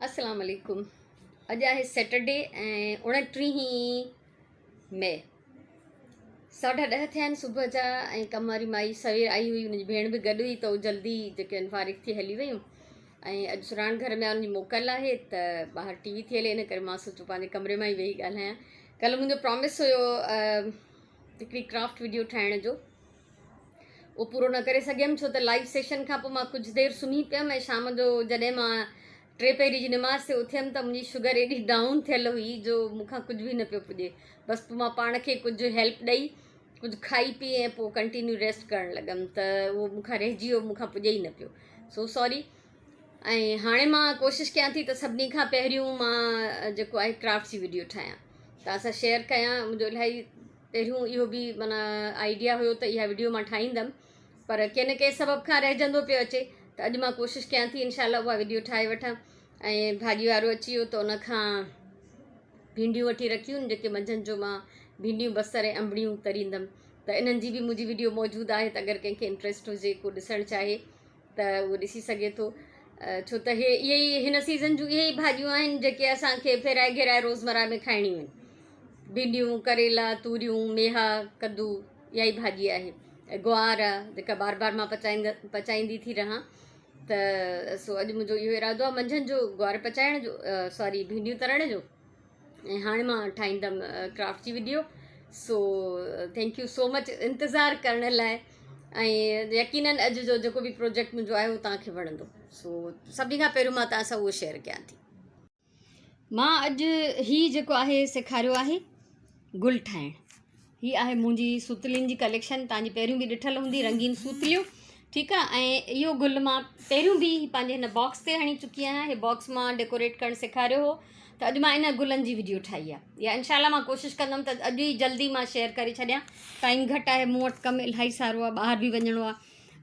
अस्सलाम वालेकुम। अॼु आहे सैटरडे ऐं 29 मई 10:30 थिया आहिनि सुबुह जा। ऐं कम वारी माई सवेर आई हुई, हुनजी भेण बि गॾु हुई, त उहो जल्दी जेके आहिनि फारिग थी हली वयूं। ऐं अॼु सुराण घर में हुनजी मोकल आहे त ॿाहिरि टीवी थी हले, इन करे मां सोचियो पंहिंजे कमरे मां ई वेही ॻाल्हायां। कल्ह मुंहिंजो प्रॉमिस हुयो हिकिड़ी क्राफ्ट वीडियो ठाहिण जो, उहो पूरो न करे सघियमि छो त लाइव सेशन खां पोइ मां कुझु देरि सुम्ही पियमि। ऐं शाम जो जॾहिं मां 3 पहिरीं जी निमाज़ ते उथियमि त मुंहिंजी शुगर एॾी डाउन थियल हुई जो मूंखां कुझु बि न पियो पुॼे। बसि पोइ मां पाण खे कुझु हेल्प ॾेई कुझु खाई पी ऐं पोइ कंटिन्यू रेस्ट करणु लॻमि, त उहो मूंखां रहिजी वियो, मूंखां पुॼे ई न पियो। So sorry. ऐं हाणे मां कोशिशि कयां थी त सभिनी खां पहिरियों मां जेको आहे क्राफ्ट जी वीडियो ठाहियां, तव्हां सां शेयर कयां। मुंहिंजो इलाही पहिरियों इहो बि माना आइडिया हुयो त इहा वीडियो मां ठाहींदमि, पर कंहिं न कंहिं सबब खां रहिजंदो पियो अचे। त अॼु मां कोशिशि कयां थी इनशाला उहा वीडियो ठाहे वठां। ऐं भाॼी वारो अची वियो त उनखां भिंडियूं वठी रखियूं आहिनि, जेके मंझंदि जो मां भिंडियूं बसर ऐं अंबड़ियूं तरींदमि। त इन्हनि जी बि मुंहिंजी वीडियो मौजूदु आहे, त अगरि कंहिंखे इंट्रस्ट हुजे, को ॾिसणु चाहे त उहो ॾिसी सघे थो। छो त इहे ई हिन सीज़न जूं इहे ई भाॼियूं आहिनि जेके असांखे फेराए घेराए रोज़मर्रा में खाइणियूं आहिनि। भिंडियूं, करेला, तूरियूं, मेहा, कद्दू, इहा ई भाॼी आहे। ऐं गुआर आहे जेका बार बार मां पचाईंदी थी रहां। त सो अॼु मुंहिंजो इहो इरादो आहे मंझंदि जो गुआर पचाइण जो, सॉरी भिंडियूं तरण जो। ऐं हाणे मां ठाहींदमि क्राफ्ट जी video. So thank you so much इंतज़ारु करण लाइ। ऐं यकीनन अॼु जो जेको बि प्रोजेक्ट मुंहिंजो आहे उहो तव्हांखे वणंदो। सो सभिनी खां पहिरियों मां तव्हां सां उहो शेयर कयां थी। मां अॼु हीउ जेको आहे सेखारियो आहे गुल ठाहिणु। हीअ आहे मुंहिंजी सूतलियुनि जी कलेक्शन, तव्हांजी पहिरियों बि ॾिठल हूंदी, रंगीन सूतलियूं, ठीकु आहे। ऐं इहो गुल मां पहिरियों बि पंहिंजे हिन बॉक्स ते हणी चुकी आहियां। हीअ बॉक्स मां डेकोरेट करणु सेखारियो हो, त अॼु मां इन गुलनि जी वीडियो ठाही आहे। या इनशाला मां कोशिशि कंदमि त अॼु ई जल्दी मां शेयर करे छॾियां। टाइम घटि आहे, मूं वटि कमु इलाही सारो आहे, ॿाहिरि बि वञिणो आहे।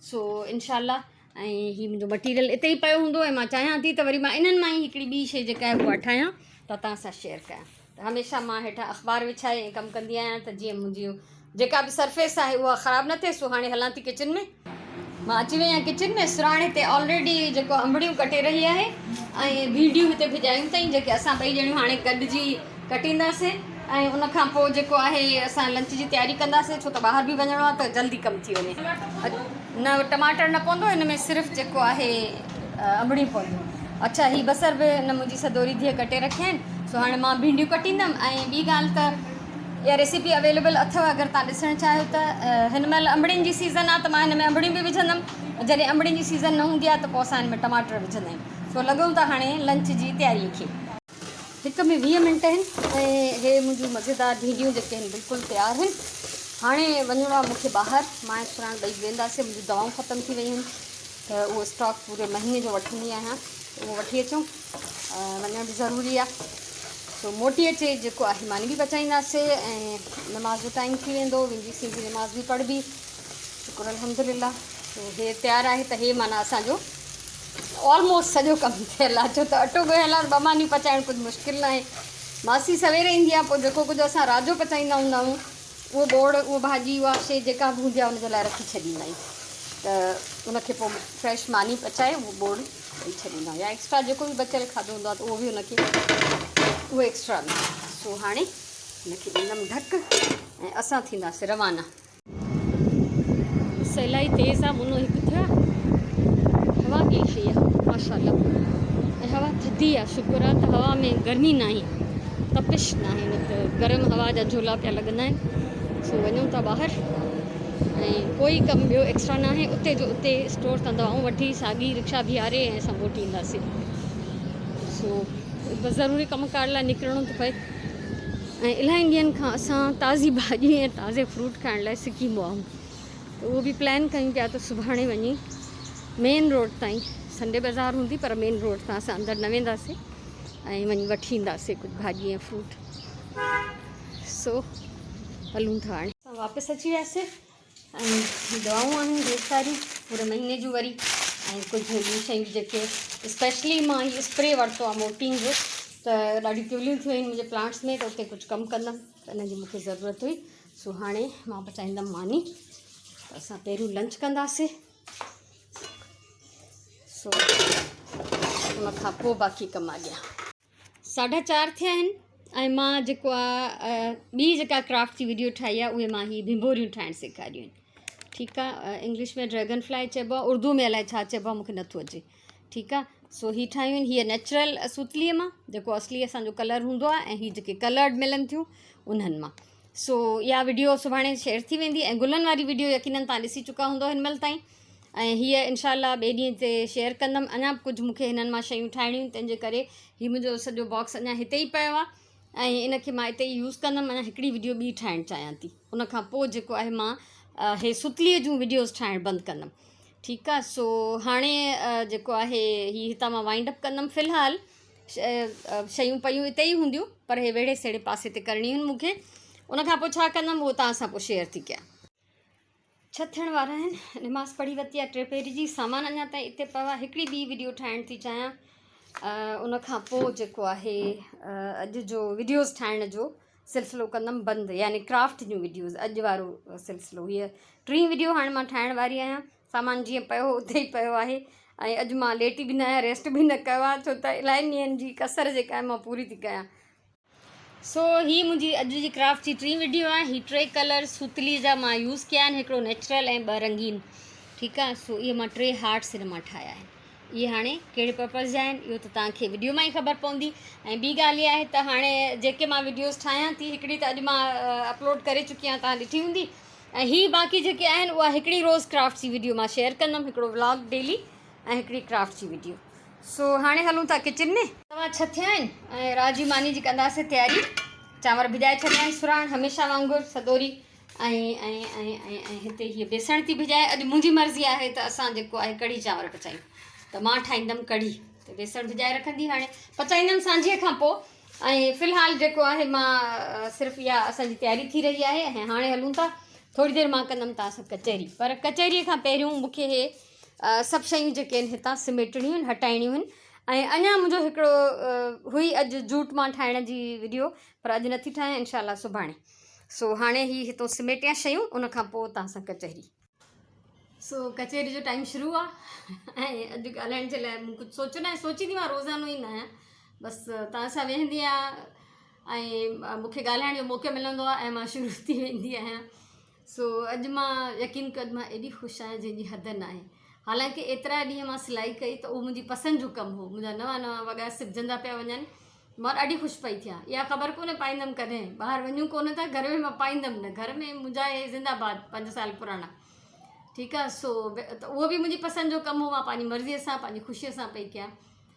सो इनशाला। ऐं हीउ मुंहिंजो मटीरियल इते ई पियो हूंदो ऐं मां चाहियां थी त वरी मां इन्हनि मां ई हिकिड़ी ॿी शइ जेका आहे उहा ठाहियां, त तव्हां सां शेयर कयां। त हमेशह मां हेठां अख़बार विछाए ऐं कमु कंदी आहियां, त जीअं मुंहिंजी जेका बि सरफेस आहे उहा ख़राबु न थिए। सो हाणे हलां थी किचन में। मां अची वई आहियां किचन में। सुराणे हिते ऑलरेडी जेको अंबड़ियूं कटे रही आहे ऐं भिंडियूं हिते भिजायूं अथई, जेके असां ॿई ॼणियूं हाणे गॾिजी कटींदासीं। ऐं उनखां पोइ जेको आहे असां लंच जी तयारी कंदासीं, छो त ॿाहिरि बि वञिणो आहे त जल्दी कमु थी वञे। न टमाटर न पवंदो हिन में, सिर्फ़ु जेको आहे अंबड़ियूं पवंदियूं। अच्छा, हीअ बसर बि न मुंहिंजी सदोरी धीअ कटे रखिया आहिनि। सो हाणे मां भिंडियूं कटींदमि। ऐं ॿी ॻाल्हि त इहा रेसिपी अवेलेबल अथव, अगरि तव्हां ॾिसणु चाहियो त। हिन महिल अंबड़ियुनि जी सीज़न आहे त मां हिन में अंबड़ियूं बि विझंदमि। जॾहिं अंबड़ियुनि जी सीज़न न हूंदी आहे त पोइ असां हिन में टमाटर विझंदा आहियूं। सो लॻूं था हाणे लंच जी तयारीअ खे। 1 में 20 मिंट आहिनि ऐं हे मुंहिंजूं मज़ेदार भिंडियूं जेके आहिनि बिल्कुलु तयारु आहिनि। हाणे वञिणो आहे मूंखे ॿाहिरि। मां सुराण ॿई वेंदासीं। मुंहिंजूं दवाऊं ख़तमु थी वयूं आहिनि, त उहो स्टॉक पूरे महीने जो वठंदी आहियां, उहो वठी अचूं। वञण बि ज़रूरी आहे। सो मोटी अचे जेको आहे मानी बि पचाईंदासीं ऐं नमाज़ जो टाइम थी वेंदो। वेंदी सिंधी नमाज़ बि पढ़बी, शुक्र अल्हम्दुलिल्लाह। सो हे तयारु आहे त हे माना असांजो ऑलमोस्ट सॼो कमु थियल आहे। छो त अटो ॻोयल आहे, 2 मानियूं पचाइणु कुझु मुश्किल न आहे। मासी सवेरे ईंदी आहे, पोइ जेको कुझु असां राति जो पचाईंदा हूंदा आहियूं उहो बोड़, उहो भाॼी, उहा शइ जेका बि हूंदी आहे उनजे लाइ रखी छॾींदा आहियूं। त उनखे पोइ फ्रेश मानी पचाए उहो बोड़ ॾेई छॾींदा आहियूं। या एक्स्ट्रा जेको बि बचियल खाधो हूंदो आहे त उहो बि उनखे उहो एक्स्ट्रा में। सो हाणे हिनखे ॾींदमि ढक ऐं असां थींदासीं रवाना। उस इलाही तेज़ आहे, मुनो हिकु थियो आहे। हवा ॻेशी आहे माशाल्लाह, ऐं हवा थधी आहे। शुक्र आहे त हवा में गर्मी न आहे, तपिश न आहे, न त गरम हवा जा झोला पिया लॻंदा आहिनि। सो वञूं था ॿाहिरि ऐं कोई कमु ॿियो एक्स्ट्रा न आहे। उते जो उते स्टोर तां दवाऊं वठी साॻी रिक्शा बीहारे ऐं असां मोटी ईंदासीं। सो बसि ज़रूरी कमुकार लाइ निकिरणो थो पए। ऐं इलाही ॾींहंनि खां असां ताज़ी भाॼी ऐं ताज़े फ्रूट खाइण लाइ सिकी मोह आहियूं, त उहो बि प्लान कयूं पिया त सुभाणे वञी मेन रोड ताईं, संडे बाज़ार हूंदी पर मेन रोड तां असां अंदरि न वेंदासीं ऐं वञी वठी ईंदासीं कुझु भाॼी ऐं फ्रूट। सो हलूं था हाणे। असां वापसि अची वियासीं ऐं दवाऊं आहिनि ढेर सारी पूरे महीने जूं वरी, ऐं कुझु ॿियूं शयूं जेके स्पेशली मां हीअ स्प्रे वरितो आहे मोर्टीन जो, त ॾाढी ट्यूलियूं थियूं आहिनि मुंहिंजे प्लांट्स में, त उते कुझु कमु कंदमि त इन जी मूंखे ज़रूरत हुई। सो हाणे मां पचाईंदमि मानी, त असां पहिरियों लंच कंदासीं। सो उन खां पोइ बाक़ी कमु अॻियां। 4:30 थिया आहिनि ऐं मां जेको आहे ॿी जेका क्राफ्ट जी वीडियो ठाही आहे उहे मां हीअ भिंभोरियूं ठाहिणु सेखारियूं आहिनि। ठीकु आहे, इंग्लिश में ड्रैगन फ्लाई चइबो आहे, उर्दू में अलाए छा चइबो आहे मूंखे नथो अचे। ठीकु आहे, सो हीअ ठाहियूं आहिनि, हीअ नेचुरल सूतलीअ मां जेको असली असांजो कलर हूंदो आहे, ऐं हीअ जेके कलर्ड मिलनि थियूं उन्हनि मां। सो इहा वीडियो सुभाणे शेयर थी वेंदी, ऐं गुलनि वारी वीडियो यकीननि तव्हां ॾिसी चुका हूंदो हिन महिल ताईं, ऐं हीअ इनशाला ॿिए ॾींहं ते शेयर कंदमि। अञा बि कुझु मूंखे हिननि मां शयूं ठाहिणियूं, तंहिंजे करे हीअ मुंहिंजो सॼो बॉक्स अञा हिते ई पियो आहे, ऐं इनखे मां हिते ई यूज़ कंदमि। अञा हिकिड़ी वीडियो ॿी ठाहिणु चाहियां थी, उन खां पोइ जेको आहे मां हे सुतलीअ जूं वीडियोज़ ठाहिणु बंदि कंदमि। ठीकु आहे, सो हाणे जेको आहे हीअ हितां मां वाइंड अप कंदमि। फ़िलहालु शयूं पयूं हिते ई हूंदियूं, पर हे वेड़े सेड़े पासे ते करणी आहिनि मूंखे। उन खां पोइ छा कंदमि उहो तव्हां सां पोइ शेयर थी कयां। 6 थियण वारा आहिनि, निमाज़ पढ़ी वरिती आहे, 3 पहिरीं जी, सामान अञा ताईं हिते पियो आहे। हिकिड़ी ॿी वीडियो ठाहिणु थी चाहियां, उन खां पोइ जेको आहे अॼु जो वीडियोज़ ठाहिण जो सिलसिलो कंदमि बंदि, यानी क्राफ्ट जूं वीडियोज़ अॼु वारो सिलसिलो। हीअ 3 वीडियो हाणे मां ठाहिण वारी आहियां। सामान जीअं पियो हो उते ई पियो आहे, ऐं अॼु मां लेटी बि न आहियां, रेस्ट बि न कयो आहे, छो त इलाही ॾींहंनि जी कसर जेका आहे मां पूरी थी कयां। सो हीअ मुंहिंजी अॼु जी क्राफ्ट जी 3 वीडियो आहे। हीअ 3 कलर सूतली जा मां यूज़ कया आहिनि, हिकिड़ो नेचुरल ऐं 2 रंगीन। ठीकु आहे, सो इहे मां 3 हार्ट्स हिन मां ठाहिया आहिनि। इहे हाणे कहिड़े पर्पज़ जा आहिनि इहो त तव्हांखे वीडियो मां ई ख़बर पवंदी। ऐं ॿी ॻाल्हि इहा आहे त हाणे जेके मां वीडियोज़ ठाहियां थी, हिकिड़ी त अॼु मां अपलोड करे चुकी आहियां, तव्हां ॾिठी हूंदी, ऐं हीअ बाक़ी जेके आहिनि उहा हिकिड़ी रोज़ क्राफ्ट जी वीडियो मां शेयर कंदमि, हिकिड़ो व्लॉग डेली ऐं हिकिड़ी क्राफ्ट जी वीडियो। सो हाणे हलूं था किचन में। 6:15 थिया आहिनि ऐं रात जी मानी जी कंदासीं तयारी। चांवर भिॼाए छॾिया आहिनि सुराण हमेशह वांगुरु सदोरी, ऐं हिते हीअ बेसण थी भिॼाए। अॼु मुंहिंजी मर्ज़ी आहे त असां जेको आहे कढ़ी चांवर पचायूं, त मां ठाहींदमि कढ़ी, त बेसण भिॼाए रखंदी, हाणे पचाईंदमि सांझे खां पोइ। ऐं फ़िलहालु जेको आहे मां सिर्फ़ु इहा असांजी तयारी थी रही आहे, ऐं हाणे हलूं था। थोरी देरि मां कंदमि तव्हां सां कचहरी, पर कचहरीअ खां पहिरियों मूंखे हे सभु शयूं जेके आहिनि हितां समेटणियूं आहिनि, हटाइणियूं आहिनि। ऐं अञा मुंहिंजो हिकिड़ो हुई अॼु जूट मां ठाहिण जी वीडियो, पर अॼु नथी ठाहियां, इनशाला सुभाणे। सो हाणे ही हितो समेटिया शयूं, उन खां पोइ तव्हां सां कचहरी। सो कचहरी जो टाइम शुरू आहे, ऐं अॼु ॻाल्हाइण जे लाइ मूं कुझु सोचियो न आहे, सोचींदी मां रोज़ानो ई न आहियां, बसि तव्हां सां वेहंदी आहियां ऐं मूंखे ॻाल्हाइण जो मौक़ो मिलंदो आहे ऐं मां शुरू थी वेंदी आहियां। सो अॼु मां यकीन कयो मां एॾी ख़ुशि आहियां जंहिंजी हद न आहे। हालांकि एतिरा ॾींहं मां सिलाई कई त उहो मुंहिंजी पसंदि जो कमु हो, मुंहिंजा नवां वॻा सिबजंदा पिया वञनि, मां ॾाढी ख़ुशि पई थियां। इहा ख़बर कोन्हे पाईंदमि कॾहिं, ॿाहिरि वञूं कोन था, घर में मां पाईंदमि न, घर में मुंहिंजा हे ज़िंदाबाद 5 साल पुराणा। ठीकु आहे, सो त उहो बि मुंहिंजी पसंदि जो कमु हो, मां पंहिंजी मर्ज़ीअ सां पंहिंजी ख़ुशीअ सां पई कयां।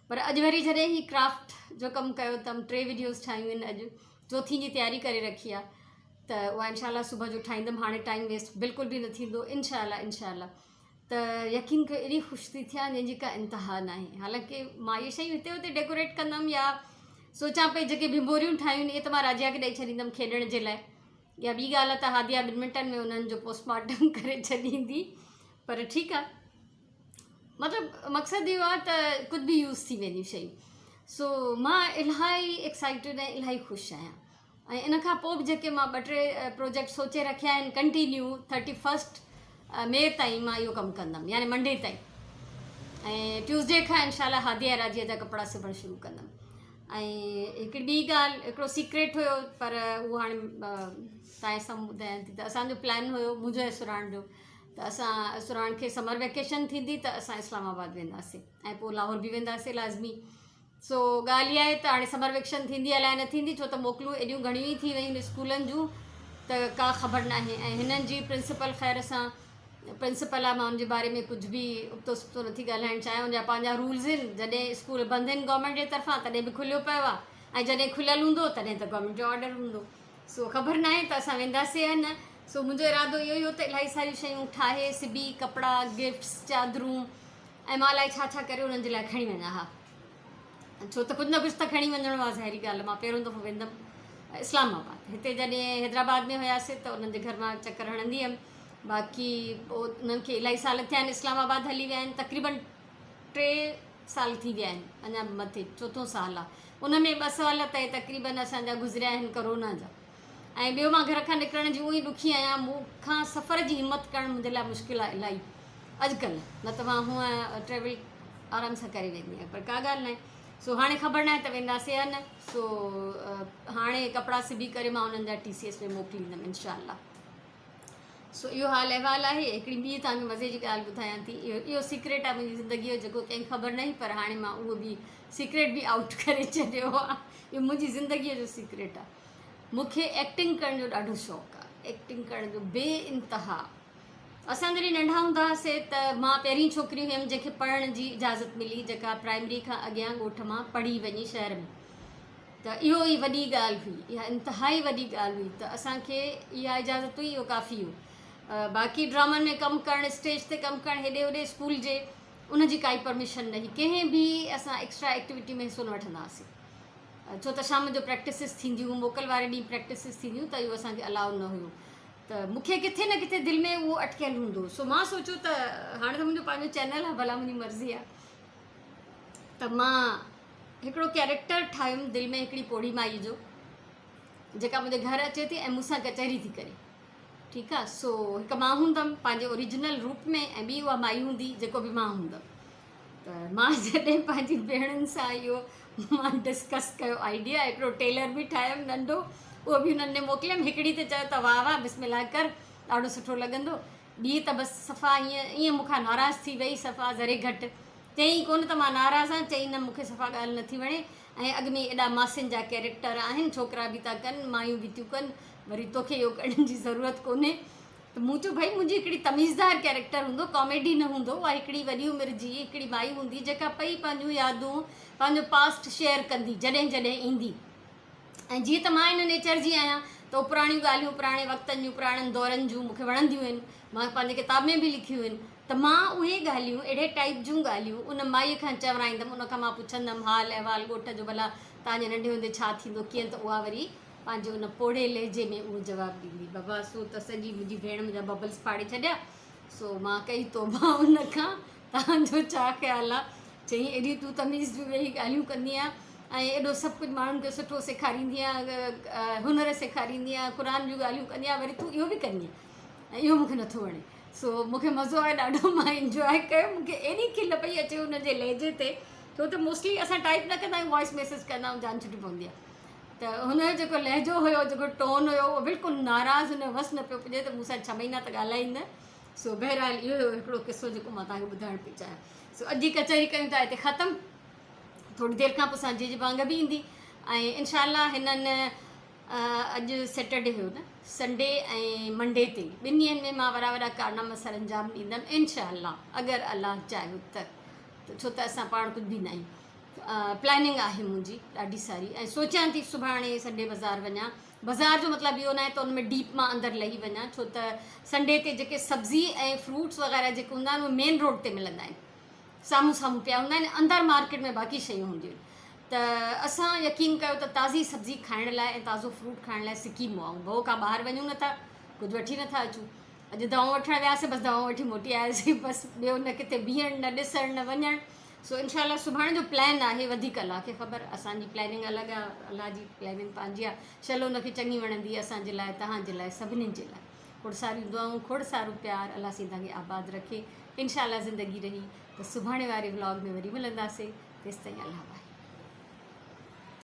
पर अॼु वरी जॾहिं ही क्राफ्ट जो कमु कयो अथमि, 3 वीडियोज़ ठाहियूं आहिनि, अॼु 4थी जी तयारी करे रखी आहे, त उहा इनशाला सुबुह जो ठाहींदमि। हाणे टाइम वेस्ट बिल्कुलु बि न थींदो, इनशाला। त यकीन कयो एॾी ख़ुशि थी थियां जंहिंजी का इंतिहा न आहे। हालांकि मां इहे शयूं हिते हुते डेकोरेट कंदमि, या सोचां पई जेके भिंभोरियूं ठाहियूं आहिनि इहे त मां राजिया खे ॾेई छॾींदमि खेॾण जे लाइ, या ॿी ॻाल्हि आहे त हादिया 2 मिंटनि में उन्हनि जो पोस्टमार्टम करे छॾींदी। पर ठीकु आहे, मतिलबु मक़सदु इहो आहे त कुझु बि यूज़ थी वेंदियूं शयूं। सो मां इलाही एक्साइटेड ऐं इलाही ख़ुशि आहियां। ऐं इन खां पोइ बि जेके मां 2-3 प्रोजेक्ट सोचे रखिया आहिनि, कंटिन्यू 31 मई ताईं मां इहो कमु कंदमि, यानी मंडे ताईं, ऐं ट्यूसडे खां इनशाला हादिया राजीअ जा कपिड़ा सिबणु शुरू कंदमि। ऐं हिकिड़ी ॿी ॻाल्हि, हिकिड़ो सीक्रेट हुयो, पर उहो हाणे तव्हांजे साम्हूं ॿुधायां थी। त असांजो प्लान हुयो मुंहिंजो ऐं सुराण जो, त असां सुराण खे समर वेकेशन थींदी त असां इस्लामाबाद वेंदासीं, ऐं पोइ लाहौर बि वेंदासीं लाज़मी। सो ॻाल्हि इहा आहे त हाणे समर वेकेशन थींदी अलाए न थींदी, छो त मोकलूं एॾियूं घणियूं ई थी वियूं आहिनि स्कूलनि जूं, त का ख़बर न आहे। ऐं हिननि जी प्रिंसिपल ख़ैर सां प्रिंसिपल आहे, मां हुनजे बारे में कुझु बि उबतो सुबतो नथी ॻाल्हाइणु चाहियां। हुनजा पंहिंजा रूल्स आहिनि, जॾहिं स्कूल बंदि आहिनि गवर्नमेंट जे तरफ़ां तॾहिं बि खुलियो पियो आहे, ऐं जॾहिं खुलियलु हूंदो तॾहिं त गवर्नमेंट जो ऑर्डर हूंदो। सो ख़बर न आहे त असां वेंदासीं या न। सो मुंहिंजो इरादो इहो ई हो त इलाही सारियूं शयूं ठाहे सिबी, कपिड़ा, गिफ्ट्स, चादरूं, ऐं मां अलाए छा छा करे उन्हनि जे लाइ खणी वञा। हा, छो त कुझु न कुझु त खणी वञिणो आहे, ज़ाहिरी ॻाल्हि आहे। मां पहिरियों दफ़ो वेंदमि इस्लामाबाद, हिते जॾहिं हैदराबाद में हुयासीं त उन्हनि जे घर मां चकर हणंदी हुअमि। बाक़ी पोइ उन्हनि खे इलाही साल थिया आहिनि इस्लामाबाद हली विया आहिनि, तक़रीबन 3 साल थी विया आहिनि, अञा मथे 4थों साल आहे। उन में 2 साल त तक़रीबन असांजा गुज़रिया आहिनि कोरोना जा। ऐं ॿियो मां घर खां निकिरण जी उहो ई ॾुखी आहियां, मूंखां सफ़र जी हिमत करणु मुंहिंजे लाइ मुश्किल आहे इलाही अॼुकल्ह। न त मां हूअं ट्रेवल आराम सां करे वेंदी आहियां, पर का ॻाल्हि न आहे। सो हाणे ख़बर न आहे त वेंदासीं या न। सो हाणे कपिड़ा सिबी करे मां उन्हनि जा TCS में मोकिलींदमि इनशाला। सो इहो हाल अहिवाल आहे। हिकिड़ी ॿी तव्हांखे मज़े जी ॻाल्हि ॿुधायां थी, इहो सीक्रेट आहे मुंहिंजी ज़िंदगीअ जो, जेको कंहिंखे ख़बर न हुई, पर हाणे मां उहो बि सीक्रेट बि आउट करे छॾियो आहे। इहो मुंहिंजी ज़िंदगीअ जो सीक्रेट आहे। मूंखे एक्टिंग करण जो ॾाढो शौक़ु आहे, एक्टिंग करण जो बे इंतिहा। असां जॾहिं नंढा हूंदा हुआसीं त मां पहिरीं छोकिरी हुयमि जंहिंखे पढ़ण जी इजाज़त मिली, जेका प्राइमरी खां अॻियां ॻोठ मां पढ़ी वञी शहर में। त इहो ई वॾी ॻाल्हि हुई, इहा इंतिहाई वॾी ॻाल्हि हुई। त असांखे इहा इजाज़त हुई, इहो काफ़ी हो। बाक़ी ड्रामनि में कमु करणु, स्टेज ते कमु करणु, हेॾे होॾे स्कूल जे, उनजी काई परमिशन न हुई। कंहिं बि असां एक्स्ट्रा एक्टिविटी में हिसो न वठंदा हुआसीं, छो त शाम जो प्रैक्टिसिस थींदियूं, मोकल वारे ॾींहुं प्रैक्टिसिस थींदियूं, त इहो असांखे अलाउ न हुयो। त मूंखे किथे न किथे दिलि में उहो अटकियल हूंदो। सो मां सोचियो त हाणे त मुंहिंजो पंहिंजो चैनल आहे, भला मुंहिंजी मर्ज़ी आहे, त मां हिकिड़ो कैरेक्टर ठाहियुमि दिलि में, हिकिड़ी पोड़ी माई जो, जेका मुंहिंजे घर अचे थी ऐं मूंसां कचहरी थी करे। ठीकु आहे। सो हिकु मां हूंदमि पंहिंजे ओरिजिनल रूप में, ऐं ॿी उहा माई हूंदी जेको बि मां हूंदमि। त मां जॾहिं पंहिंजी भेणुनि सां इहो मां डिस्कस कयो आइडिया, हिकिड़ो टेलर बि ठाहियुमि नंढो, उहो बि हुननि ॾे मोकिलियमि। हिकिड़ी त चयो त वाह वाह बिस्मिल्लाह कर, ॾाढो सुठो लॻंदो। ॿी त बसि सफ़ा ईअं मूंखां नाराज़ थी वई, सफ़ा ज़रे घटि चई कोन त मां नाराज़ आहियां, चई न मूंखे सफ़ा ॻाल्हि नथी वणे, ऐं अॻु में एॾा मासियुनि जा कैरेक्टर आहिनि, छोकिरा बि था कनि, मायूं बि थियूं कनि, वरी तोखे इहो करण जी ज़रूरत कोन्हे। त मूं चयो भाई मुंहिंजी हिकिड़ी तमीज़दार कैरेक्टर हूंदो, कॉमेडी न हूंदो। उहा हिकिड़ी वॾी उमिरि जी हिकिड़ी माई हूंदी, जेका पई पंहिंजूं यादूं, पंहिंजो पास्ट शेयर कंदी जॾहिं जॾहिं ईंदी। ऐं जीअं त मां इन नेचर जी आहियां, त उहे पुराणियूं ॻाल्हियूं, पुराणे वक़्तनि जूं, पुराणनि दौरनि जूं मूंखे वणंदियूं आहिनि। मां पंहिंजे किताब में बि लिखियूं आहिनि। त मां उहे ॻाल्हियूं, अहिड़े टाइप जूं ॻाल्हियूं उन माईअ खां चवराईंदमि। उनखां मां पुछंदमि हाल अहिवाल ॻोठ जो, भला तव्हांजे नंढे हूंदे छा थींदो कीअं, त उहा वरी पंहिंजे उन पोड़े लहजे में उहो जवाबु ॾींदी। बाबा सो त सॼी मुंहिंजी भेण मुंहिंजा बबल्स फाड़े छॾिया। सो मां कई तौबा उनखां, तव्हांजो छा ख़्यालु आहे? चई एॾी तूं तमीज़ जूं वेही ॻाल्हियूं कंदी आहियां, ऐं एॾो सभु कुझु माण्हुनि खे सुठो सेखारींदी आहियां, हुनर सेखारींदी आहियां, क़ुर जूं ॻाल्हियूं कंदी आहियां, वरी तूं इहो बि कंदी आहियां, ऐं इहो मूंखे नथो वणे। सो मूंखे मज़ो आहे ॾाढो, मां इंजॉय कयो। मूंखे एॾी खिल पई अचे हुनजे लहजे ते, छो त मोस्टली असां टाइप न कंदा आहियूं, वॉइस मैसेज कंदा आहियूं, जान छुटी पवंदी आहे। त हुनजो जेको लहजो हुयो, जेको टोन हुयो, उहो बिल्कुलु नाराज़, हुन वस न पियो पुॼे त मूंसां 6 महीना त ॻाल्हाई न। सो बहरहाल इहो हुयो हिकिड़ो किसो जेको मां तव्हांखे ॿुधाइणु पई चाहियां। सो अॼु जी कचहरी कयूं था हिते ख़तमु। थोरी देरि खां पोइ सांझे जी भांग बि ईंदी, ऐं इनशाला हिननि अॼु सैटरडे हुयो न, संडे ऐं मंडे ते, ॿिनि ॾींहंनि में मां वॾा वॾा कारनामा सर अंजाम ॾींदमि इनशाला, अगरि अलाह चाहियो त। छो त असां पाण कुझु बि न आहियूं। प्लैनिंग आहे मुंहिंजी ॾाढी सारी, ऐं सोचियां थी सुभाणे संडे बाज़ारि वञा। बाज़ार जो मतिलबु इहो न आहे त उन में डीप मां अंदरि लही वञा, छो त संडे ते जेके सब्ज़ी ऐं फ्रूट्स वग़ैरह जेके हूंदा आहिनि उहे मेन रोड ते मिलंदा आहिनि, साम्हूं साम्हूं पिया हूंदा आहिनि। अंदरि मार्केट में बाक़ी शयूं हूंदियूं आहिनि। त असां यकीन कयो त ताज़ी सब्ज़ी खाइण लाइ ऐं ताज़ो फ्रूट खाइण लाइ सिकीमो आहे। भउ खां ॿाहिरि वञूं नथा, कुझु वठी नथा अचूं। अॼु दवाऊं वठणु वियासीं, बसि दवाऊं वठी मोटी आयासीं, बसि ॿियो न किथे बीहणु, न ॾिसणु, न वञणु। सो इनशाला सुभाणे जो प्लैन आहे, वधीक अलाह खे ख़बर, असांजी प्लैनिंग अलॻि आहे, अलाह जी प्लैनिंग पंहिंजी आहे। चलो हुनखे चङी वणंदी असांजे लाइ, तव्हांजे लाइ, सभिनीनि जे लाइ। खोड़ सारियूं दुआऊं, खोड़ सारो प्यार, अलाह साईं तव्हांखे आबाद रखे। इनशाला ज़िंदगी रही त सुभाणे वारे व्लॉग में वरी मिलंदासीं। तेसिताईं अलाह।